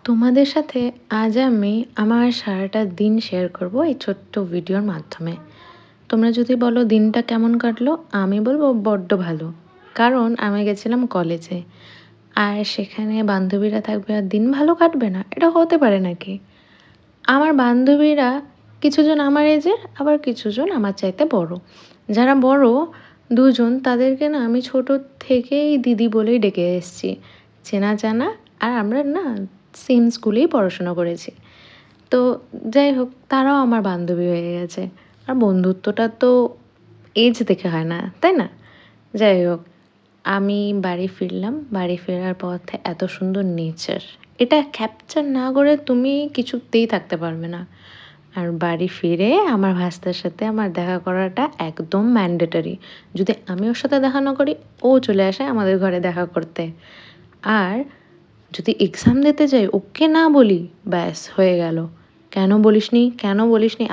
তোমাদের সাথে আজ আমি আমার সারাটা দিন শেয়ার করব এই ছোট্ট ভিডিওর মাধ্যমে। তোমরা যদি বলো দিনটা কেমন কাটলো, আমি বলবো বড্ড ভালো। কারণ আমি গেছিলাম কলেজে, আর সেখানে বান্ধবীরা থাকবে আর দিন ভালো কাটবে না, এটা হতে পারে নাকি? আমার বান্ধবীরা কিছুজন আমার এজের, আবার কিছুজন আমার চাইতে বড়। যারা বড় দুজন, তাদেরকে না আমি ছোট থেকেই দিদি বলেই ডেকে এসেছি, চেনা জানা। আর আমরা না সেম স্কুলেই পড়াশোনা করেছি। তো যাই হোক, তারাও আমার বান্ধবী হয়ে গেছে। আর বন্ধুত্বটা তো এজ দেখে হয় না, তাই না? যাই হোক, আমি বাড়ি ফিরলাম। বাড়ি ফেরার পথে এত সুন্দর নেচার, এটা ক্যাপচার না করে তুমি কিছুতেই থাকতে পারবে না। আর বাড়ি ফিরে আমার ভাস্তার সাথে আমার দেখা করাটা একদম ম্যান্ডেটরি। যদি আমি ওর সাথে দেখা না করি, ও চলে আসে আমাদের ঘরে দেখা করতে। আর যদি এক্সাম দিতে যাই, ওকে না বলি, ব্যাস হয়ে গেল। কেন বলিসনি, কেন বলিসনি?